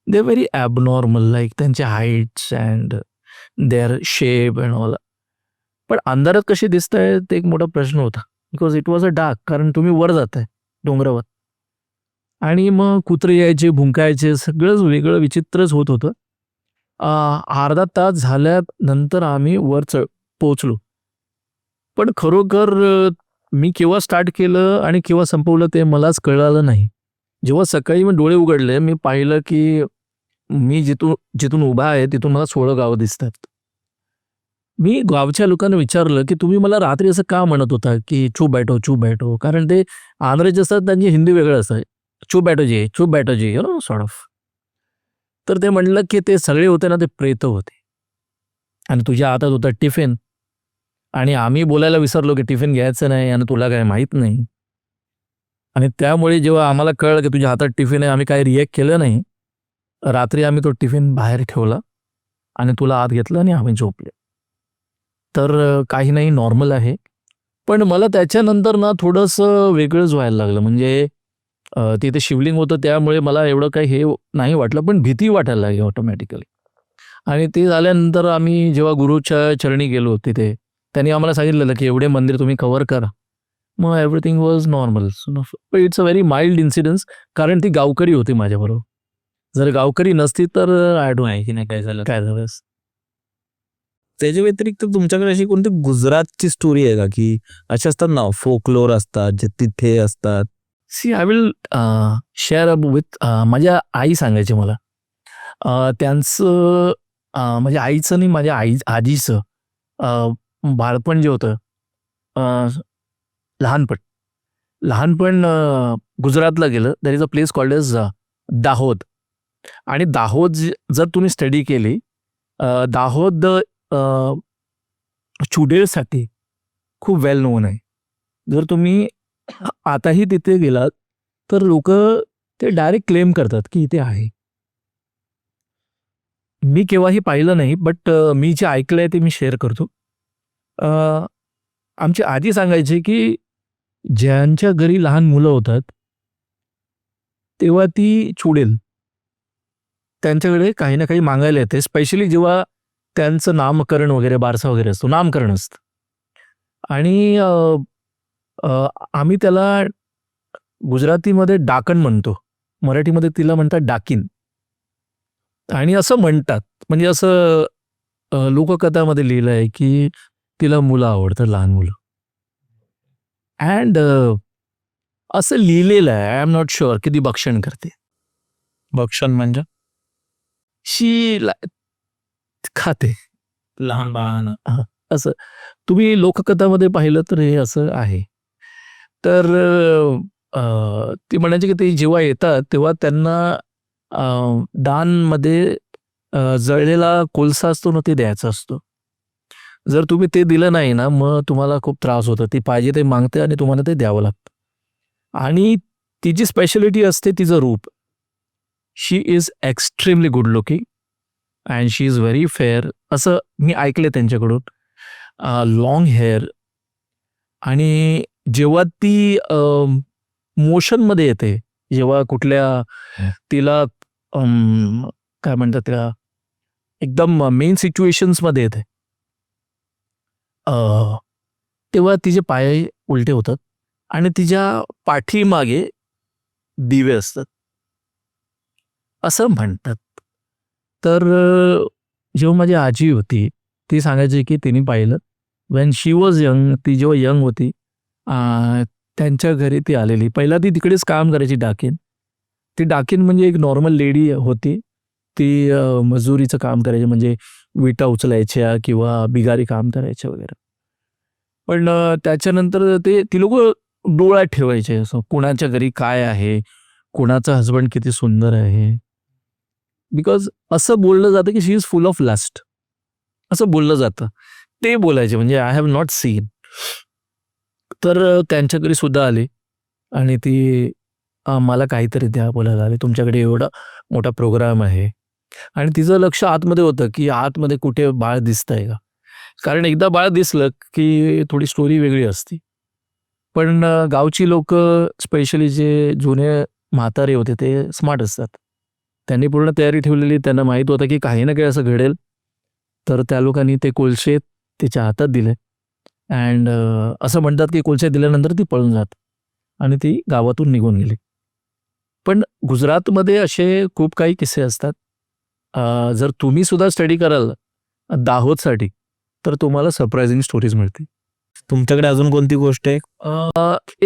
They are very abnormal, like त्यांचे heights and their shape and all. पण अंधारात कसे दिसत आहेत ते एक मोठा प्रश्न होता, because it was a dark. कारण तुम्ही वर जाताय डोंगरावर आणि मग कुत्रे यायचे, भुंकायचे, सगळंच वेगळं विचित्रच होत होतं. अर्धा तास झाल्यानंतर आम्ही वर पोचलो. पण खरोखर मी केव्हा स्टार्ट केलं आणि केव्हा संपवलं ते मलाच कळालं नाही. जेव्हा सकाळी मी डोळे उघडले, मी पाहिलं की मी जिथून उभा आहे तिथून मला 16 गावं दिसतात. मी गावच्या लोकांना विचारलं की तुम्ही मला रात्री असं का म्हणत होता की चुप बैठो. कारण ते आंध्राचे असतात, त्यांची हिंदी वेगळं असतं. चुप बैठो जी, यू नो, सॉर्ट ऑफ. तर ते म्हणलं की ते सगळे होते ना, ते प्रेत होते आणि तुझ्या हातात होता टिफिन आणि आम्ही बोलायला विसरलो की टिफिन घ्यायचं नाही आणि तुला काय माहीत नाही. आणि त्यामुळे जेव्हा आम्हाला कळलं की तुझ्या हातात टिफिन आहे, आम्ही काही रिॲक्ट केलं नाही. रात्री आम्ही तो टिफिन बाहेर ठेवला आणि तुला आत घेतलं आणि आम्ही झोपले. तर काही नाही, नॉर्मल आहे. पण मला त्याच्यानंतर ना थोडंसं वेगळंच व्हायला लागलं. म्हणजे तिथे शिवलिंग होतं, त्यामुळे मला एवढं काही हे नाही वाटलं, पण भीती वाटायला लागली ऑटोमॅटिकली. आणि ते झाल्यानंतर आम्ही जेव्हा गुरुच्या चरणी गेलो, तिथे त्यांनी आम्हाला सांगितलेलं की एवढे मंदिर तुम्ही कव्हर करा. मग everything was normal. It's a very mild incidence, कारण ती गावकरी होती माझ्याबरोबर. जर गावकरी नसती तर आय डोंट माहिती नाही काय झालं. काय झालं. त्याच्या व्यतिरिक्त तुमच्याकडे अशी कोणती गुजरातची स्टोरी आहे का, की असे असतात ना फोकलोर असतात जे तिथे असतात? See I will share with माझ्या आई सांगायची मला. त्यांचं माझ्या आईचं नाही, माझ्या आजीचं बाळपण जे होतं, लहानपण गुजरातला गेलं. There is a place called as Dahod. आणि दाहोद जर तुम्ही स्टडी केली, दाहोद चुडेलसाठी खूप वेल नोन आहे. जर तुम्ही आताही तिथे गेलात तर लोक ते डायरेक्ट क्लेम करतात की इथे आहे. मी केव्हाही पाहिलं नाही, बट मी जे ऐकलंय ते मी शेअर करतो. आमची आजी सांगायची की ज्यांच्या घरी लहान मुलं होतात तेव्हा ती चुडेल त्यांच्याकडे काही ना काही मागायला येते, स्पेशली जेव्हा त्यांचं नामकरण वगैरे, बारसा वगैरे असतो, नामकरण असतं. आणि आम्ही त्याला गुजरातीमध्ये डाकण म्हणतो, मराठीमध्ये तिला म्हणतात डाकीन. आणि असं म्हणतात, म्हणजे असं लोककथामध्ये लिहिलं आहे की तिला मुलं आवडतात, लहान मुलं. अँड असं लिहिलेलं आहे. आय एम नॉट शुअर की ती भक्षण करते. भक्षण म्हणजे शी खाते लहान बाळांना. असं. तुम्ही लोककथामध्ये पाहिलं तर हे असं आहे. तर ती म्हणायची की ते जेव्हा येतात तेव्हा त्यांना दानमध्ये जळलेला कोळसा असतो ना, ते द्यायचा असतो. जर तुम्ही ते दिलं नाही ना, मग तुम्हाला खूप त्रास होतो. ती पाहिजे ते मागते आणि तुम्हाला ते द्यावं लागतं. आणि तिची स्पेशालिटी असते तिचं रूप. She is extremely good looking and she is very fair, असं मी ऐकले त्यांच्याकडून. Long hair. आणि जेव्हा ती मोशनमध्ये येते, जेव्हा कुठल्या तिला काय म्हणतात त्याला, एकदम मेन सिच्युएशन्समध्ये येते, तेव्हा तिचे पाय उलटे होतात आणि तिच्या पाठीमागे दिवे असतात असं म्हणतात. तर जेव्हा माझी आजी होती ती सांगायची की तिने पाहिलं वेन शी वॉज यंग. ती जेव्हा यंग होती त्यांच्या घरी ती आलेली. पहिला ती तिकडेच काम करायची, डाकीन. ती डाकीन म्हणजे एक नॉर्मल लेडी होती. ती मजुरीचं काम करायची, म्हणजे विटा उचलायच्या किंवा बिगारी काम करायच्या वगैरे. पण त्याच्यानंतर ती लोक डोळ्यात ठेवायचे, असं कुणाच्या घरी काय आहे, कुणाचा हसबंड किती सुंदर आहे. बिकॉज असं बोललं जातं की शी इज फुल ऑफ लस्ट, असं बोललं जातं. ते बोलायचे, म्हणजे आय हॅव नॉट सीन. तर त्यांच्या घरी सुद्धा आली आणि ती मला काहीतरी द्या बोलायला आली. तुमच्याकडे एवढा मोठा प्रोग्राम आहे. आणि तिचं लक्ष आतमध्ये होतं की आतमध्ये कुठे बाळ दिसतंय का, कारण एकदा बाळ दिसलं की थोडी स्टोरी वेगळी असती. पण गावची लोक, स्पेशली जे जुने म्हातारे होते, ते स्मार्ट असतात. त्यांनी पूर्ण तयारी ठेवलेली. त्यांना माहीत होतं की काही ना काही असं घडेल. तर त्या लोकांनी ते कोळसे तिच्या हातात दिले. अँड असं म्हणतात की कोळसे दिल्यानंतर ती पळून जात आणि ती गावातून निघून गेली. पण गुजरातमध्ये असे खूप काही किस्से असतात. जर तुम्ही सुद्धा स्टडी कराल दाहोदसाठी तर तुम्हाला सरप्रायझिंग स्टोरीज मिळतील. तुमच्याकडे अजून कोणती गोष्ट आहे?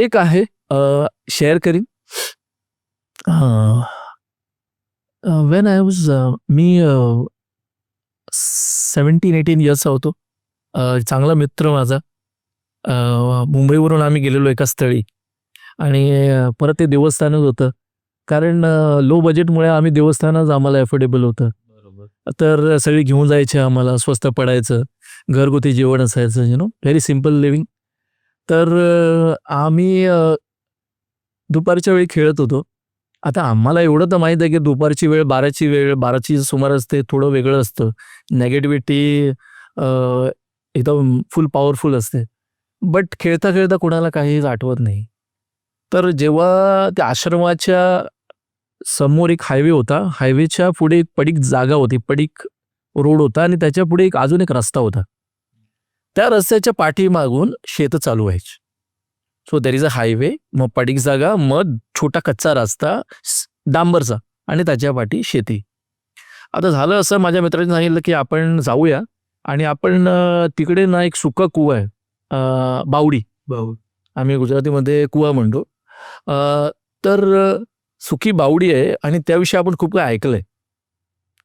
एक आहे, शेअर करीन. वेन आय वॉज, मी 17-18 इयर्सचा होतो. चांगला मित्र माझा, मुंबईवरून आम्ही गेलेलो एका स्थळी आणि परत ते देवस्थानच होतं, कारण लो बजेटमुळे आम्ही देवस्थानच आम्हाला अफोर्डेबल होतं. तर सगळी घेऊन जायचे आम्हाला, स्वस्त पडायचं, घरगुती जेवण असायचं, व्हेरी सिम्पल लिव्हिंग. तर आम्ही दुपारच्या वेळी खेळत होतो. आता आम्हाला एवढं तर माहीत आहे की दुपारची वेळ, 12ची वेळ, 12ची सुमार असते, थोडं वेगळं असतं. नेगेटिव्हिटी एकदम फुल पॉवरफुल असते. बट खेळता खेळता कोणाला काहीच आठवत नाही. तर जेव्हा त्या आश्रमाच्या समोर एक हायवे होता, हायवेच्या पुढे एक पडीक जागा होती, पडीक रोड होता आणि त्याच्या पुढे अजून एक रस्ता होता. त्या रस्त्याच्या पाठीमागून शेतं चालू व्हायची. So there is a highway, मग पडीक जागा, मग छोटा कच्चा रस्ता डांबरचा आणि त्याच्या पाठी शेती. आता झालं असं, माझ्या मित्राने सांगितलं की आपण जाऊया आणि आपण तिकडे ना एक सुका कुवा आहे, बावडी, आम्ही गुजरातीमध्ये कुवा म्हणतो. तर सुकी बावडी आहे आणि त्याविषयी आपण खूप काही ऐकलंय,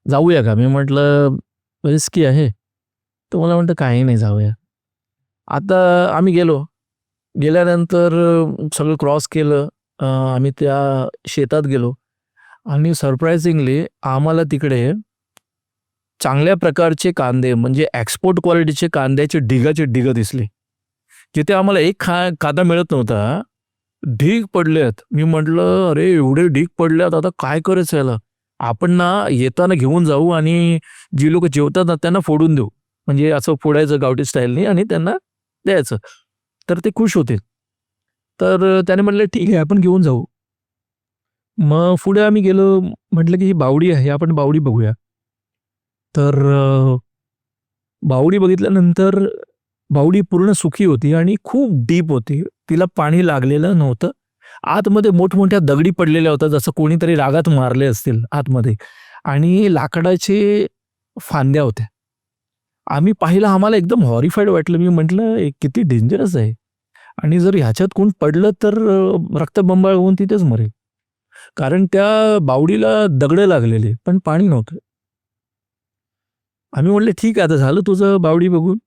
जाऊया का? मी म्हटलं रिस्की आहे. तो मला म्हणतं काही नाही, जाऊया. आता आम्ही गेलो गेल्यानंतर सगळं क्रॉस केलं. आम्ही त्या शेतात गेलो आणि सरप्रायझिंगली आम्हाला तिकडे चांगल्या प्रकारचे कांदे म्हणजे एक्सपोर्ट क्वालिटीचे कांद्याचे ढिगाचे ढिगं दिसले. जिथे आम्हाला एक कांदा मिळत नव्हता, ढीग पडलेत. मी म्हटलं, "अरे एवढे ढीग पडलेत, आता काय करायचं याला? आपण ना येताना घेऊन जाऊ आणि जी लोकं जेवतात ना त्यांना फोडून देऊ." म्हणजे असं फोडायचं गावठी स्टाईलनी आणि त्यांना द्यायचं. तर ते खुश होतील. तर त्याने म्हटलं, "ठीक आहे, आपण घेऊन जाऊ." मग पुढे आम्ही गेलो. म्हटलं, की ही बावडी आहे, आपण बावडी बघूया. तर बावडी बघितल्यानंतर बावडी पूर्ण सुकी होती आणि खूप डीप होती. तिला पाणी लागलेलं नव्हतं. आतमध्ये मोठमोठ्या दगडी पडलेल्या होत्या, जसं कोणीतरी रागात मारले असतील आतमध्ये आणि लाकडाचे फांद्या होत्या. आम्ही पाहिलं, आम्हाला एकदम हॉरिफाईड वाटलं. मी म्हटलं, "हे किती डेंजरस आहे आणि जर ह्याच्यात कोण पडलं तर रक्तबंबाळ होऊन तिथेच मरेल." कारण त्या बावडीला दगडं लागलेली, पण पाणी नव्हतं. आम्ही म्हटलं, "ठीक आहे, आता झालं तुझं बावडी बघून,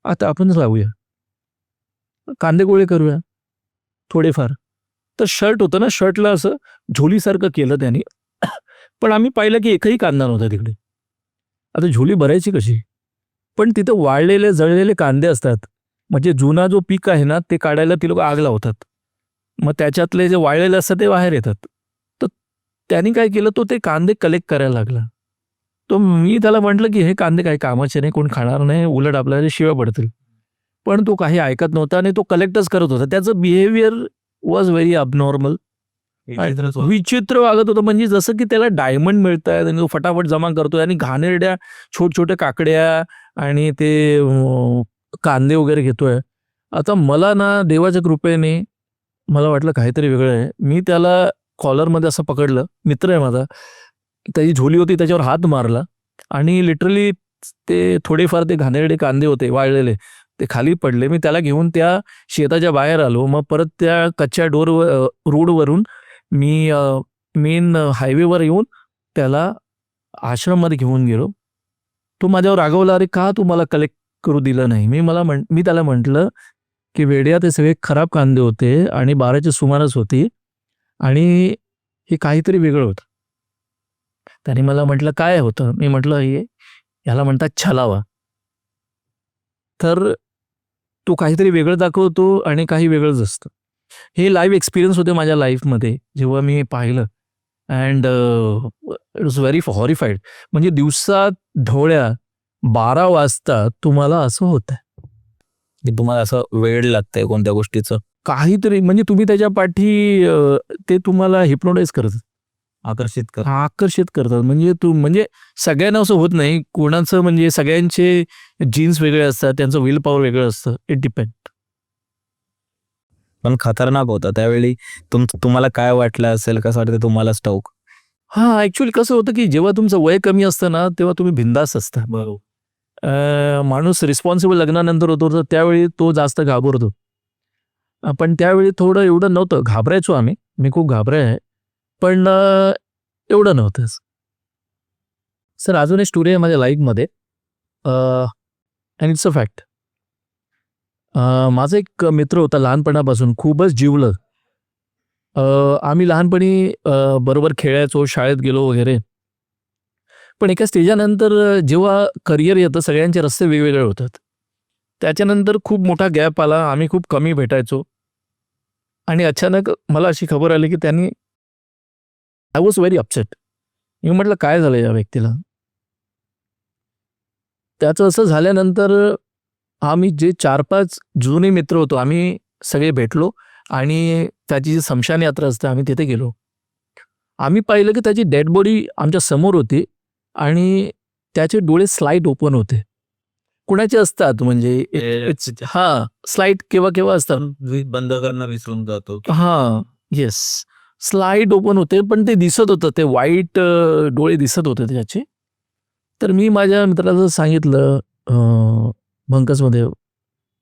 आता आपणच लावूया. कांदे गोळे करूया थोडेफार." तर शर्ट होतं ना, शर्टला असं झोलीसारखं केलं त्याने. पण आम्ही पाहिलं की एकही कांदा नव्हता तिकडे. आता झोली भरायची कशी? पण तिथं वाळलेले, जळलेले कांदे असतात. म्हणजे जुना जो पीक आहे ना, ते काढायला ती लोकं आग लावतात. मग त्याच्यातले जे वाळलेले असतात ते बाहेर येतात. तर त्याने काय केलं, तो ते कांदे कलेक्ट करायला लागला. तो मी त्याला म्हटलं, की "हे कांदे काही कामाचे नाही, कोण खाणार नाही, उलट आपल्याला शिव्या पडतील." पण तो काही ऐकत नव्हता आणि तो कलेक्टच करत होता. त्याचं बिहेवियर वॉज व्हेरी अबनॉर्मल. विचित्र वागत होतं, म्हणजे जसं की त्याला डायमंड मिळतायत आणि तो फटाफट जमा करतोय आणि घाणेरड्या छोट्या काकड्या आणि ते कांदे वगैरे घेतोय. आता मला ना देवाच्या कृपेने मला वाटलं काहीतरी वेगळं आहे. मी त्याला कॉलरमध्ये असं पकडलं, मित्र आहे माझा. त्याची झोली होती, त्याच्यावर हात मारला आणि लिटरली ते थोडेफार ते घाणेरडे कांदे होते वाळलेले, ते खाली पडले. मी त्याला घेऊन त्या शेताच्या बाहेर आलो. मग परत त्या कच्च्या रोडवरून मी मेन हायवेवर येऊन त्याला आश्रममध्ये घेऊन गेलो. तो माझ्यावर रागावला, "अरे का तू मला कलेक्ट करू दिलं नाही?" मी त्याला म्हटलं, की "वेड्या, ते सगळे खराब कांदे होते आणि 12च्या सुमारास होती आणि हे काहीतरी वेगळं होतं." त्याने मला म्हटलं, "काय होतं?" मी म्हटलं, "ह्याला म्हणतात छलावा." तर तो काहीतरी वेगळं दाखवतो आणि काही वेगळंच असतं. हे लाईव्ह एक्सपिरियन्स होते माझ्या लाईफमध्ये जेव्हा मी पाहिलं अँड इट वॉज व्हेरी हॉरिफाईड. म्हणजे दिवसात ढवळ्या 12 वाजता तुम्हाला असं होतंय. की तुम्हाला असं वेड लागतंय कोणत्या गोष्टीचं, काहीतरी म्हणजे तुम्ही त्याच्या पाठी ते तुम्हाला हिप्नोटाईज करतात, आकर्षित कर. आकर्षित करतात. म्हणजे सगळ्यांना असं होत नाही. कोणाचं म्हणजे सगळ्यांचे जीन्स वेगळे असतात, त्यांचं विल पॉवर वेगळं असतं. It depend. पण खतरनाक होता त्यावेळी. तुम्हाला काय वाटलं असेल, कसं वाटतं तुम्हालाच ठाऊक. हां, ॲक्चुअली कसं होतं, की जेव्हा तुमचं वय कमी असतं ना, तेव्हा तुम्ही बिंदास असता. बरोबर. माणूस रिस्पॉन्सिबल लग्नानंतर होतो, तर त्यावेळी तो जास्त घाबरतो. पण त्यावेळी थोडं एवढं नव्हतं. घाबरायचो आम्ही. मी खूप घाबराय. पण एवढं नव्हतंच. सर, अजून एक स्टोरी आहे माझ्या लाईफमध्ये. And it's a fact. माझा एक मित्र होता लहानपणापासून, खूपच जिवलग. आम्ही लहानपणी बरोबर खेळायचो, शाळेत गेलो वगैरे. पण एका स्टेजानंतर जेव्हा करिअर येतं, सगळ्यांचे रस्ते वेगवेगळे होतात. त्याच्यानंतर खूप मोठा गॅप आला. आम्ही खूप कमी भेटायचो आणि अचानक मला अशी खबर आली, की त्यांनी आय वॉज व्हेरी अपसेट. मी म्हटलं, "काय झालं या व्यक्तीला?" त्याचं असं झाल्यानंतर आम्ही जे 4-5 जुने मित्र होतो, आम्ही सगळे भेटलो आणि त्याची जी स्मशान यात्रा असते, आम्ही तिथे गेलो. आम्ही पाहिलं की त्याची डेड बॉडी आमच्या समोर होती आणि त्याचे डोळे स्लाईट ओपन होते. कुणाचे असतात म्हणजे हां, स्लाईट केव्हा असतात. बंद करणं विसरून जातो. हां, येस. स्लाईट ओपन होते, पण ते दिसत होतं. ते व्हाईट डोळे दिसत होते त्याचे. तर मी माझ्या मित्राला सांगितलं, बंकसमध्ये,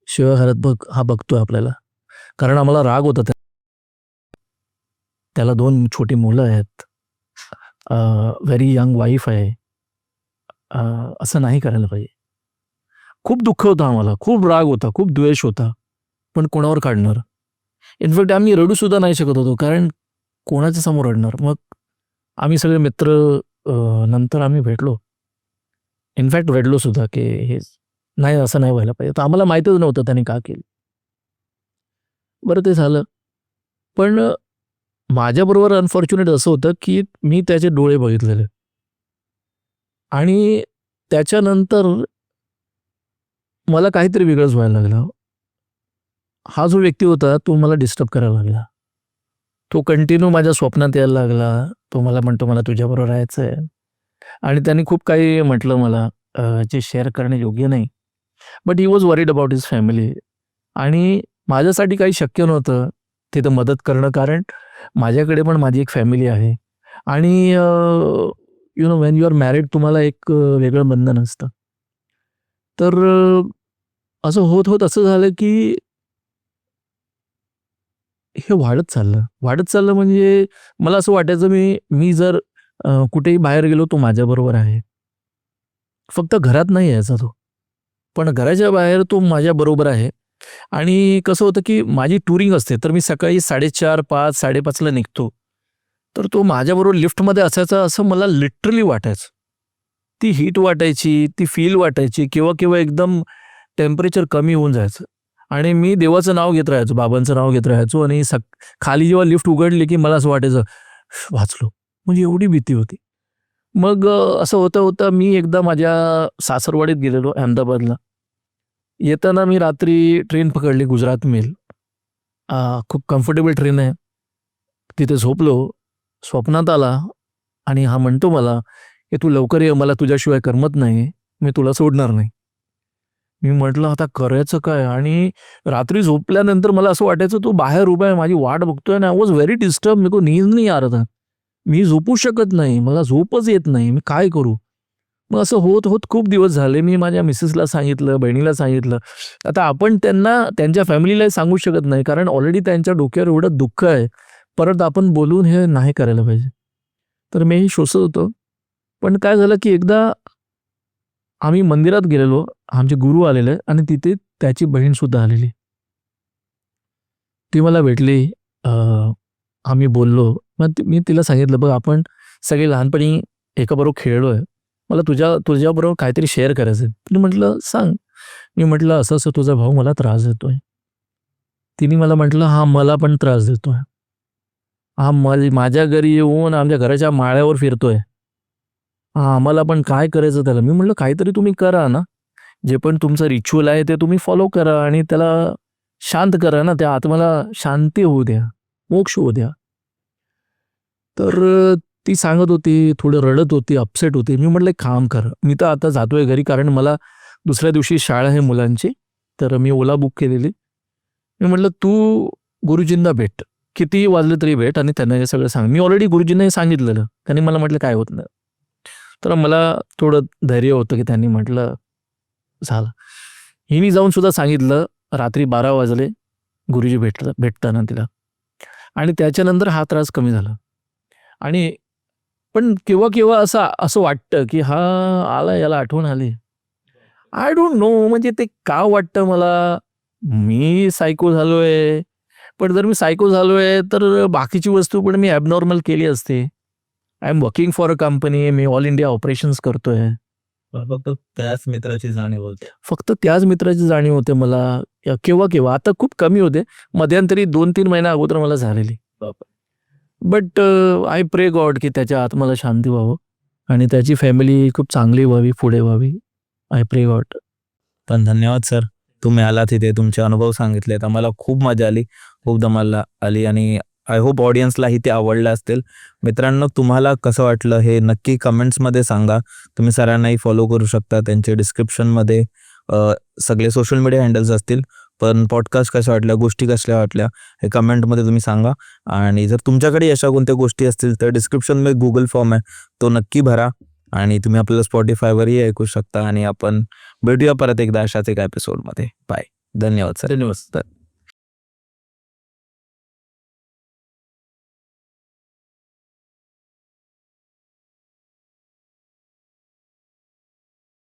"शिव्या घरात बघ, हा बघतोय आपल्याला." कारण आम्हाला राग होता त्याला 2 छोटी मुलं आहेत. व्हेरी यंग वाईफ आहे. असं नाही करायला पाहिजे. खूप दुःख होतं आम्हाला, खूप राग होता, खूप द्वेष होता. पण कोणावर काढणार. इनफॅक्ट आम्ही रडूसुद्धा नाही शकत होतो, कारण कोणाच्या समोर रडणार. मग आम्ही सगळे मित्र नंतर आम्ही भेटलो. इनफॅक्ट रडलो सुद्धा की हे नाही, असं नाही व्हायला पाहिजे. तर आम्हाला माहीतच नव्हतं त्याने का केलं. बरं ते झालं. पण माझ्याबरोबर अनफॉर्च्युनेट असं होतं की मी त्याचे डोळे बघितलेले आणि त्याच्यानंतर मला काहीतरी वेगळंच व्हायला लागलं. हा जो व्यक्ती होता तो मला डिस्टर्ब करायला लागला. तो कंटिन्यू माझ्या स्वप्नात यायला लागला. तो मला म्हणतो, मला तुझ्याबरोबर राहायचं आहे. आणि त्याने खूप काही म्हटलं मला जे शेअर करणे योग्य नाही. But he was worried about his family. आणि माझ्यासाठी काही शक्य नव्हतं तिथं मदत करणं, कारण माझ्याकडे पण माझी एक फॅमिली आहे. आणि you know, when you are married तुम्हाला एक वेगळं बंधन असतं. तर असं होत होत असं झालं की हे वाढत चाललं म्हणजे मला असं वाटायचं मी जर कुठेही बाहेर गेलो तो माझ्याबरोबर आहे. फक्त घरात नाही यायचा तो, पण घराच्या बाहेर तो माझ्याबरोबर आहे. आणि कसं होतं की माझी टुरिंग असते, तर मी सकाळी 4:30, 5, 5:30ला निघतो. तर तो माझ्याबरोबर लिफ्टमध्ये असायचा असं मला लिटरली वाटायचं. ती हीट वाटायची, ती फील वाटायची. केव्हा केव्हा एकदम टेम्परेचर कमी होऊन जायचं आणि मी देवाचं नाव घेत राहायचो, बाबांचं नाव घेत राहायचो आणि खाली जेव्हा लिफ्ट उघडली की मला असं वाटायचं वाचलो. म्हणजे एवढी भीती होती. मग असं होतं होतं मी एकदा माझ्या सासरवाडीत गेलेलो अहमदाबादला. येताना मी रात्री ट्रेन पकडली, गुजरात मेल. खूप कम्फर्टेबल ट्रेन आहे. तिथे झोपलो. स्वप्नात आला आणि हा म्हणतो मला की तू लवकर ये, मला तुझ्याशिवाय करमत नाही, मी तुला सोडणार नाही. मी म्हटलं आता करायचं काय. आणि रात्री झोपल्यानंतर मला असं वाटायचं तो बाहेर उभा आहे, माझी वाट बघतोय. आणि आय वॉज व्हेरी डिस्टर्ब. मेरे को नींद नहीं आ रहा था. मी झोपू शकत नाही, मला झोपच येत नाही, मी काय करू. मग असं होत होत खूप दिवस झाले. मी माझ्या मिसेसला सांगितलं, बहिणीला सांगितलं. आता आपण त्यांना त्यांच्या फॅमिलीला सांगू शकत नाही, कारण ऑलरेडी त्यांच्या डोक्यावर एवढं दुःख आहे. परत आपण बोलून हे नाही करायला पाहिजे. तर मीही शोषत होतो. पण काय झालं की एकदा आम्ही मंदिरात गेलेलो, आमचे गुरु आलेले आणि तिथे त्याची बहीण सुद्धा आलेली. ती मला भेटली. आम्ही बोललो. मग मी तिला सांगितलं, बघ आपण सगळे लहानपणी एकाबरोबर खेळलोय, मला तुझ्याबरोबर काहीतरी शेअर करायचं आहे. तिने म्हटलं सांग. मी म्हटलं असं असं तुझा भाऊ मला त्रास देतोय. तिने मला म्हटलं हा मला पण त्रास देतोय. हा माझ्या घरी येऊन आमच्या घराच्या माळ्यावर फिरतोय. हा आम्हाला पण काय करायचं त्याला. मी म्हटलं काहीतरी तुम्ही करा ना, जे पण तुमचं रिच्युअल आहे ते तुम्ही फॉलो करा आणि त्याला शांत करा ना, त्या आत्म्याला शांती होऊ द्या, मोक्ष होऊ द्या. तर ती सांगत होती, थोडं रडत होती, अपसेट होती. मी म्हटलं एक काम कर, मी तर आता जातोय घरी, कारण मला दुसऱ्या दिवशी शाळा आहे मुलांची. तर मी ओला बुक केलेली. मी म्हटलं तू गुरुजींना भेट, कितीही वाजले तरी भेट आणि त्यांना हे सगळं सांग. मी ऑलरेडी गुरुजींना हे सांगितलेलं. त्यांनी मला म्हटलं काय होत नाही. तर मला थोडं धैर्य होतं की त्यांनी म्हटलं झालं. हिने जाऊन सुद्धा सांगितलं. रात्री 12 वाजले गुरुजी भेटताना तिला. आणि त्याच्यानंतर हा त्रास कमी झाला. आणि पण केव्हा केव्हा असं वाटतं की हा आला, याला आठवण आली. आय डोंट नो, म्हणजे ते का वाटतं मला. मी सायको झालोय, पण जर मी सायको झालोय तर बाकीची वस्तू पण मी ॲबनॉर्मल केली असते. I am working for a company, me all India operations करतोय. फक्त त्याच मित्राची जाणीव होते. फक्त त्याच मित्राची जाणीव होते मला. केव्हा केव्हा, आता खूप कमी होते. मध्यंतरी 2-3 महिन्या अगोदर मला झालेली. बट आय प्रे गॉड की त्याच्या आत्म्याला शांती व्हावं आणि त्याची फॅमिली खूप चांगली व्हावी, पुढे व्हावी. आय प्रे गॉड. पण धन्यवाद सर, तुम्ही आलात तिथे, तुमचे अनुभव सांगितलेत. आम्हाला खूप मजा आली, खूप धमाल आली आणि आय होप ऑडियन्सलाही ते आवडलं असतील. मित्रांनो, तुम्हाला कसं वाटलं हे नक्की कमेंट्समध्ये सांगा. तुम्ही सरांनाही फॉलो करू शकता. त्यांचे डिस्क्रिप्शनमध्ये सगळे सोशल मीडिया हँडल्स असतील. पण पॉडकास्ट कशा वाटल्या, गोष्टी कसल्या वाटल्या हे कमेंटमध्ये तुम्ही सांगा. आणि जर तुमच्याकडे अशा कोणत्या गोष्टी असतील तर डिस्क्रिप्शनमध्ये गुगल फॉर्म आहे, तो नक्की भरा. आणि तुम्ही आपल्याला स्पॉटिफायवरही ऐकू शकता. आणि आपण भेटूया परत एकदा अशाच एका एपिसोडमध्ये. बाय. धन्यवाद सर. धन्यवाद.